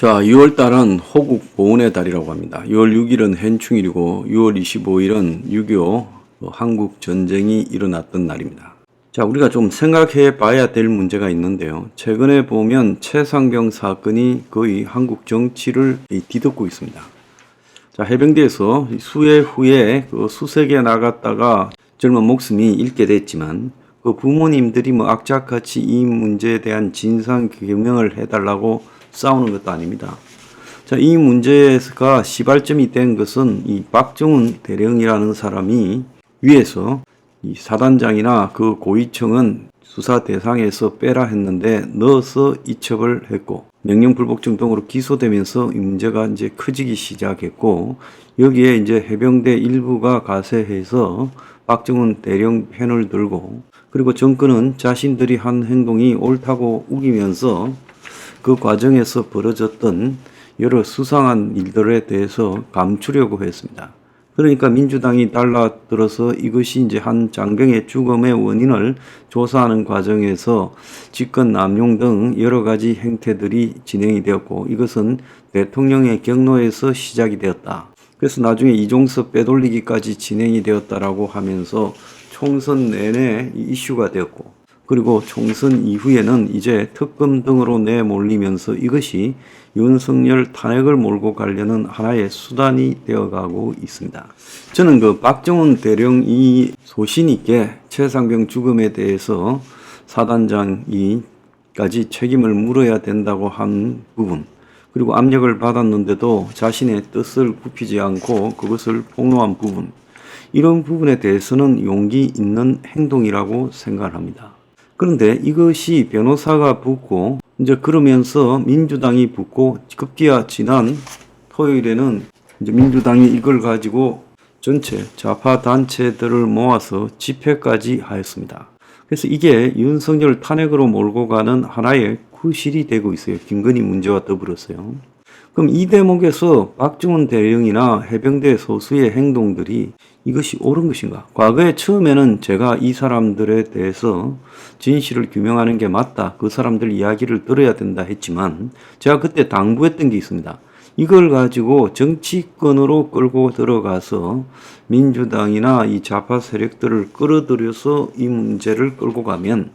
자, 6월달은 호국 보훈의 달이라고 합니다. 6월 6일은 현충일이고 6월 25일은 6.25 한국 전쟁이 일어났던 날입니다. 자, 우리가 좀 생각해 봐야 될 문제가 있는데요. 최근에 보면 최상병 사건이 거의 한국 정치를 뒤덮고 있습니다. 자, 해병대에서 수해 후에 수색에 나갔다가 젊은 목숨이 잃게 됐지만 그 부모님들이 악착같이 이 문제에 대한 진상 규명을 해달라고 싸우는 것도 아닙니다. 자, 이 문제가 시발점이 된 것은 이 박정훈 대령이라는 사람이 위에서 이 사단장이나 그 고위층은 수사 대상에서 빼라 했는데 넣어서 이첩을 했고 명령 불복종 등으로 기소되면서 이 문제가 이제 커지기 시작했고 여기에 이제 해병대 일부가 가세해서 박정훈 대령 편을 들고 그리고 정권은 자신들이 한 행동이 옳다고 우기면서 그 과정에서 벌어졌던 여러 수상한 일들에 대해서 감추려고 했습니다. 그러니까 민주당이 달라들어서 이것이 이제 한 장병의 죽음의 원인을 조사하는 과정에서 직권 남용 등 여러 가지 행태들이 진행이 되었고 이것은 대통령의 경로에서 시작이 되었다. 그래서 나중에 이종섭 빼돌리기까지 진행이 되었다라고 하면서 총선 내내 이슈가 되었고 그리고 총선 이후에는 이제 특검 등으로 내몰리면서 이것이 윤석열 탄핵을 몰고 가려는 하나의 수단이 되어가고 있습니다. 저는 그 박정훈 대령이 소신 있게 최상병 죽음에 대해서 사단장이까지 책임을 물어야 된다고 한 부분 그리고 압력을 받았는데도 자신의 뜻을 굽히지 않고 그것을 폭로한 부분 이런 부분에 대해서는 용기 있는 행동이라고 생각합니다. 그런데 이것이 변호사가 붙고 이제 그러면서 민주당이 붙고 급기야 지난 토요일에는 이제 민주당이 이걸 가지고 전체 좌파 단체들을 모아서 집회까지 하였습니다. 그래서 이게 윤석열 탄핵으로 몰고 가는 하나의 구실이 되고 있어요. 김건희 문제와 더불어서요. 그럼 이 대목에서 박정훈 대령이나 해병대 소수의 행동들이 이것이 옳은 것인가? 과거에 처음에는 제가 이 사람들에 대해서 진실을 규명하는 게 맞다. 그 사람들 이야기를 들어야 된다 했지만 제가 그때 당부했던 게 있습니다. 이걸 가지고 정치권으로 끌고 들어가서 민주당이나 이 좌파 세력들을 끌어들여서 이 문제를 끌고 가면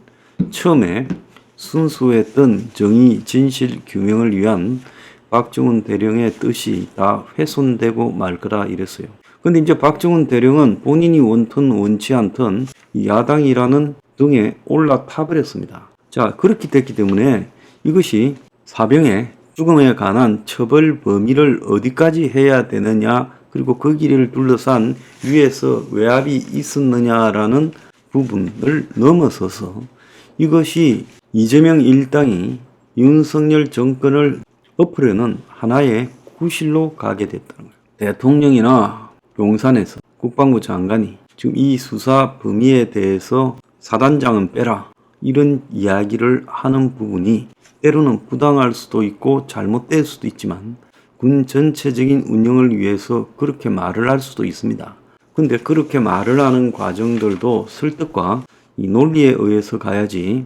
처음에 순수했던 정의 진실 규명을 위한 박정훈 대령의 뜻이 다 훼손되고 말 거다 이랬어요. 근데 이제 박정훈 대령은 본인이 원튼 원치 않던 야당이라는 등에 올라타버렸습니다. 자, 그렇게 됐기 때문에 이것이 사병의 죽음에 관한 처벌 범위를 어디까지 해야 되느냐 그리고 그 길을 둘러싼 위에서 외압이 있었느냐라는 부분을 넘어서서 이것이 이재명 일당이 윤석열 정권을 엎으려는 하나의 구실로 가게 됐다는 거예요. 대통령이나 용산에서 국방부 장관이 지금 이 수사 범위에 대해서 사단장은 빼라 이런 이야기를 하는 부분이 때로는 부당할 수도 있고 잘못될 수도 있지만 군 전체적인 운영을 위해서 그렇게 말을 할 수도 있습니다. 근데 그렇게 말을 하는 과정들도 설득과 이 논리에 의해서 가야지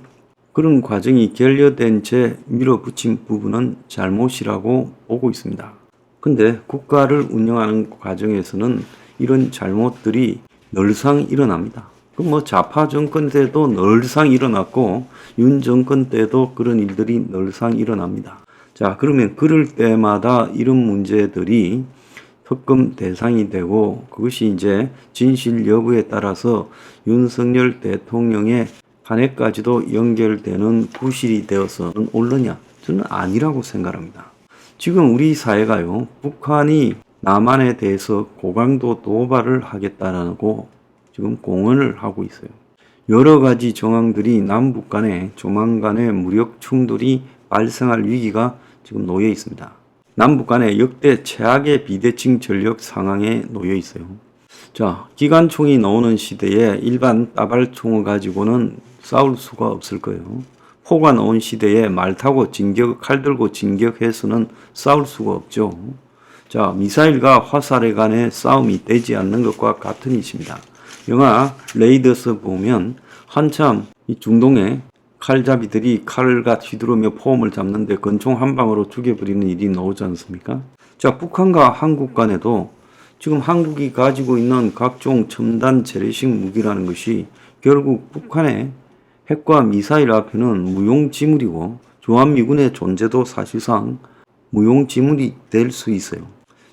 그런 과정이 결여된 채 밀어붙인 부분은 잘못이라고 보고 있습니다. 근데 국가를 운영하는 과정에서는 이런 잘못들이 늘상 일어납니다. 그 좌파 정권 때도 늘상 일어났고 윤 정권 때도 그런 일들이 늘상 일어납니다. 자, 그러면 그럴 때마다 이런 문제들이 특검 대상이 되고 그것이 이제 진실 여부에 따라서 윤석열 대통령의 탄핵까지도 연결되는 구실이 되어서는 옳느냐? 저는 아니라고 생각합니다. 지금 우리 사회가요, 북한이 남한에 대해서 고강도 도발을 하겠다라고 지금 공언을 하고 있어요. 여러 가지 정황들이 남북 간에 조만간에 무력 충돌이 발생할 위기가 지금 놓여 있습니다. 남북 간에 역대 최악의 비대칭 전력 상황에 놓여 있어요. 자, 기관총이 나오는 시대에 일반 따발총을 가지고는 싸울 수가 없을 거예요. 포가 나온 시대에 말 타고 칼 들고 진격해서는 싸울 수가 없죠. 자, 미사일과 화살에 간의 싸움이 되지 않는 것과 같은 이치입니다. 영화 레이더스 보면 한참 이 중동에 칼잡이들이 칼과 휘두르며 포음을 잡는데 권총 한 방으로 죽여버리는 일이 나오지 않습니까? 자, 북한과 한국 간에도 지금 한국이 가지고 있는 각종 첨단 재래식 무기라는 것이 결국 북한의 핵과 미사일 앞에는 무용지물이고 주한미군의 존재도 사실상 무용지물이 될 수 있어요.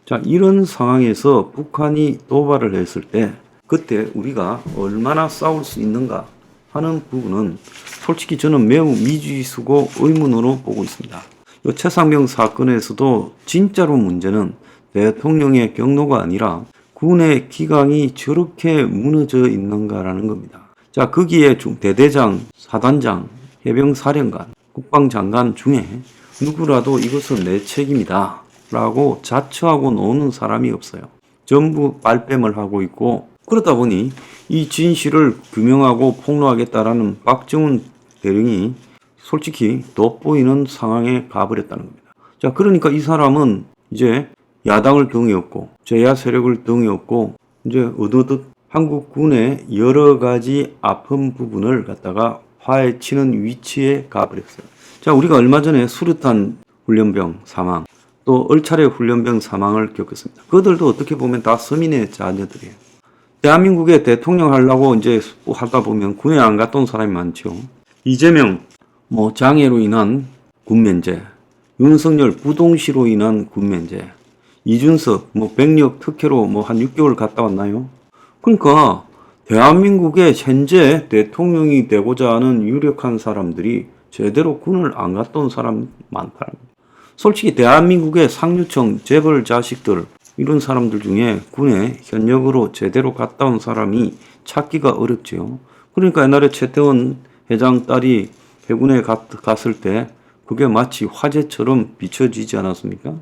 자, 이런 상황에서 북한이 도발을 했을 때 그때 우리가 얼마나 싸울 수 있는가 하는 부분은 솔직히 저는 매우 미지수고 의문으로 보고 있습니다. 이 최상병 사건에서도 진짜로 문제는 대통령의 경로가 아니라 군의 기강이 저렇게 무너져 있는가라는 겁니다. 자, 거기에 대대장, 사단장, 해병사령관, 국방장관 중에 누구라도 이것은 내 책임이다 라고 자처하고 노는 사람이 없어요. 전부 빨뺨을 하고 있고, 그러다 보니 이 진실을 규명하고 폭로하겠다라는 박정훈 대령이 솔직히 돋보이는 상황에 가버렸다는 겁니다. 자, 그러니까 이 사람은 이제 야당을 등에 업고 제야 세력을 등에 업고 이제 어느덧 한국 군의 여러 가지 아픈 부분을 갖다가 파헤치는 위치에 가버렸어요. 자, 우리가 얼마 전에 수류탄 훈련병 사망, 또 얼차례 훈련병 사망을 겪었습니다. 그들도 어떻게 보면 다 서민의 자녀들이에요. 대한민국의 대통령 하려고 이제 하다 보면 군에 안 갔다 온 사람이 많죠. 이재명, 장애로 인한 군면제, 윤석열 부동시로 인한 군면제, 이준석, 백력 특혜로 한 6개월 갔다 왔나요? 그러니까 대한민국의 현재 대통령이 되고자 하는 유력한 사람들이 제대로 군을 안 갔다 온 사람 많다는 거예요. 솔직히 대한민국의 상류층 재벌 자식들 이런 사람들 중에 군에 현역으로 제대로 갔다 온 사람이 찾기가 어렵지요. 그러니까 옛날에 최태원 회장 딸이 해군에 갔을 때 그게 마치 화제처럼 비춰지지 않았습니까?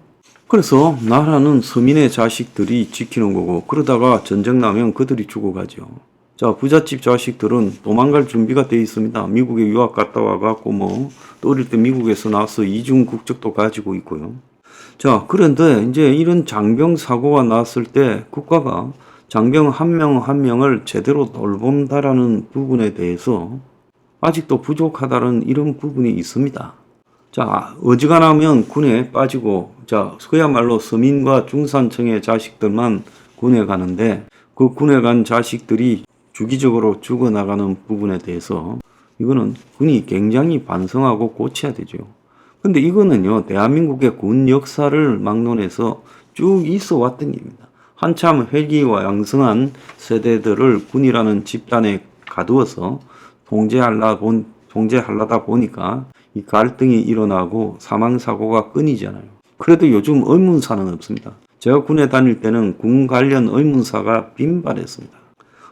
그래서 나라는 서민의 자식들이 지키는 거고, 그러다가 전쟁 나면 그들이 죽어가죠. 자, 부잣집 자식들은 도망갈 준비가 되어 있습니다. 미국에 유학 갔다 와갖고 또 어릴 때 미국에서 나와서 이중 국적도 가지고 있고요. 자, 그런데 이제 이런 장병 사고가 났을 때 국가가 장병 한 명 한 명을 제대로 돌본다라는 부분에 대해서 아직도 부족하다는 이런 부분이 있습니다. 자, 어지간하면 군에 빠지고, 자, 그야말로 서민과 중산층의 자식들만 군에 가는데 그 군에 간 자식들이 주기적으로 죽어나가는 부분에 대해서 이거는 군이 굉장히 반성하고 고쳐야 되죠. 근데 이거는요, 대한민국의 군 역사를 막론해서 쭉 있어 왔던 일입니다. 한참 회귀와 양성한 세대들을 군이라는 집단에 가두어서 통제하려다 보니까 이 갈등이 일어나고 사망사고가 끊이잖아요. 그래도 요즘 의문사는 없습니다. 제가 군에 다닐 때는 군 관련 의문사가 빈발했습니다.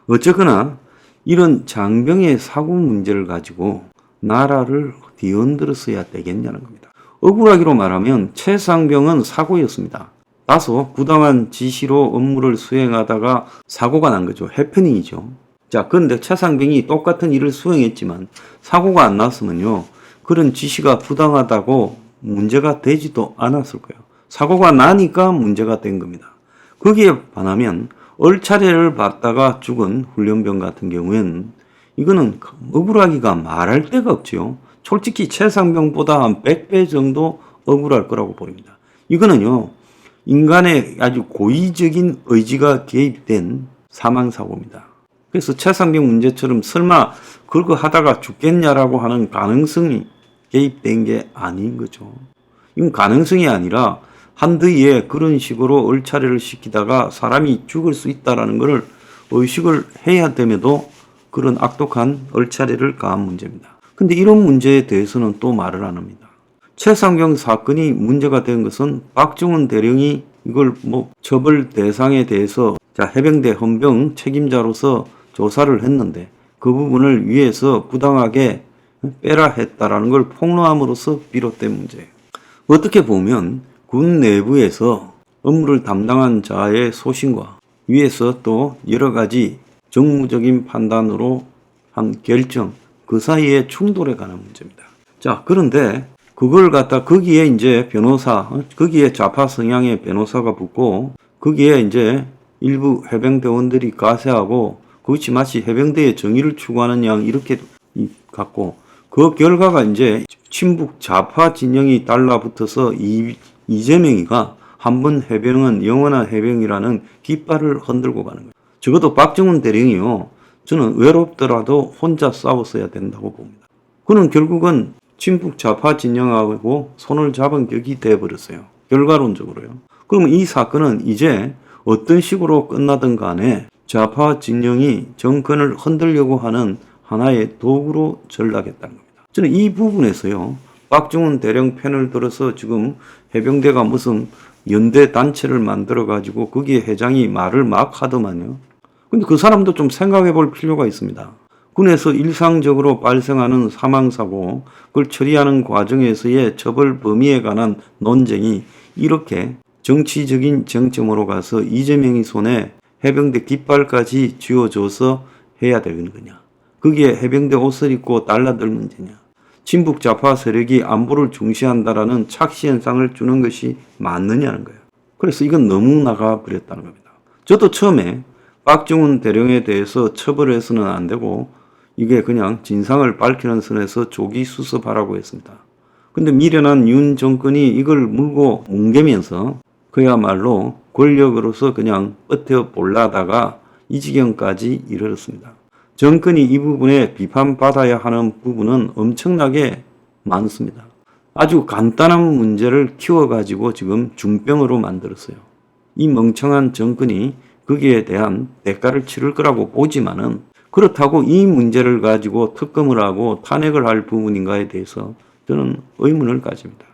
어쨌거나 이런 장병의 사고 문제를 가지고 나라를 뒤흔들었어야 되겠냐는 겁니다. 억울하기로 말하면 최상병은 사고였습니다. 다소 부당한 지시로 업무를 수행하다가 사고가 난 거죠. 해프닝이죠. 자, 그런데 최상병이 똑같은 일을 수행했지만 사고가 안 났으면요, 그런 지시가 부당하다고 문제가 되지도 않았을 거예요. 사고가 나니까 문제가 된 겁니다. 거기에 반하면 얼차례를 받다가 죽은 훈련병 같은 경우에는 이거는 억울하기가 말할 데가 없지요. 솔직히 최상병보다 한 100배 정도 억울할 거라고 보입니다. 이거는요, 인간의 아주 고의적인 의지가 개입된 사망사고입니다. 그래서 최상병 문제처럼 설마 그거 하다가 죽겠냐라고 하는 가능성이 개입된 게 아닌 거죠. 이건 가능성이 아니라 한드위에 그런 식으로 얼차례를 시키다가 사람이 죽을 수 있다는 것을 의식을 해야 됨에도 그런 악독한 얼차례를 가한 문제입니다. 근데 이런 문제에 대해서는 또 말을 안 합니다. 최상병 사건이 문제가 된 것은 박정훈 대령이 이걸 처벌 대상에 대해서 해병대 헌병 책임자로서 조사를 했는데 그 부분을 위해서 부당하게 빼라 했다라는 걸 폭로함으로써 비롯된 문제예요. 어떻게 보면 군 내부에서 업무를 담당한 자의 소신과 위에서 또 여러 가지 정무적인 판단으로 한 결정, 그 사이에 충돌에 관한 문제입니다. 자, 그런데 그걸 갖다 거기에 이제 변호사, 거기에 좌파 성향의 변호사가 붙고 거기에 이제 일부 해병대원들이 가세하고 그것이 마치 해병대의 정의를 추구하는 양 이렇게 갖고 그 결과가 이제 친북 좌파 진영이 달라붙어서 이재명이가 한번 해병은 영원한 해병이라는 깃발을 흔들고 가는 거예요. 적어도 박정훈 대령이요. 저는 외롭더라도 혼자 싸웠어야 된다고 봅니다. 그는 결국은 친북 좌파 진영하고 손을 잡은 격이 되어버렸어요. 결과론적으로요. 그러면 이 사건은 이제 어떤 식으로 끝나든 간에 좌파 진영이 정권을 흔들려고 하는 하나의 도구로 전락했다는 겁니다. 저는 이 부분에서요. 박정훈 대령 편을 들어서 지금 해병대가 무슨 연대 단체를 만들어 가지고 거기에 회장이 말을 막 하더만요. 근데 그 사람도 좀 생각해 볼 필요가 있습니다. 군에서 일상적으로 발생하는 사망사고, 그걸 처리하는 과정에서의 처벌 범위에 관한 논쟁이 이렇게 정치적인 쟁점으로 가서 이재명이 손에 해병대 깃발까지 쥐어줘서 해야 되는 거냐. 거기에 해병대 옷을 입고 달라들 문제냐. 친북 좌파 세력이 안보를 중시한다라는 착시현상을 주는 것이 맞느냐는 거예요. 그래서 이건 너무 나가버렸다는 겁니다. 저도 처음에 박정훈 대령에 대해서 처벌해서는 안 되고 이게 그냥 진상을 밝히는 선에서 조기 수습하라고 했습니다. 근데 미련한 윤 정권이 이걸 물고 뭉개면서 그야말로 권력으로서 그냥 버텨 볼라다가 이 지경까지 이르렀습니다. 정권이 이 부분에 비판받아야 하는 부분은 엄청나게 많습니다. 아주 간단한 문제를 키워가지고 지금 중병으로 만들었어요. 이 멍청한 정권이 거기에 대한 대가를 치를 거라고 보지만은 그렇다고 이 문제를 가지고 특검을 하고 탄핵을 할 부분인가에 대해서 저는 의문을 가집니다.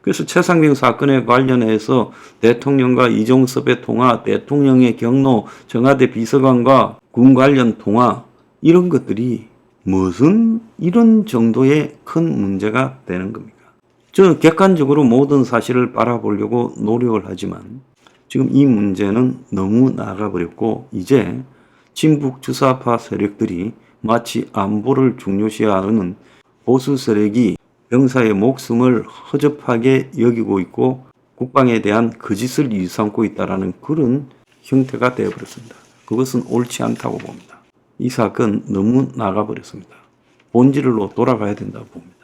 그래서 최상병 사건에 관련해서 대통령과 이종섭의 통화, 대통령의 경로, 청와대 비서관과 군 관련 통화 이런 것들이 무슨 이런 정도의 큰 문제가 되는 겁니까? 저는 객관적으로 모든 사실을 바라보려고 노력을 하지만 지금 이 문제는 너무 나가버렸고 이제 친북 주사파 세력들이 마치 안보를 중요시하는 보수 세력이 병사의 목숨을 허접하게 여기고 있고 국방에 대한 거짓을 일삼고 있다는 그런 형태가 되어버렸습니다. 그것은 옳지 않다고 봅니다. 이 사건 너무 나가버렸습니다. 본질로 돌아가야 된다고 봅니다.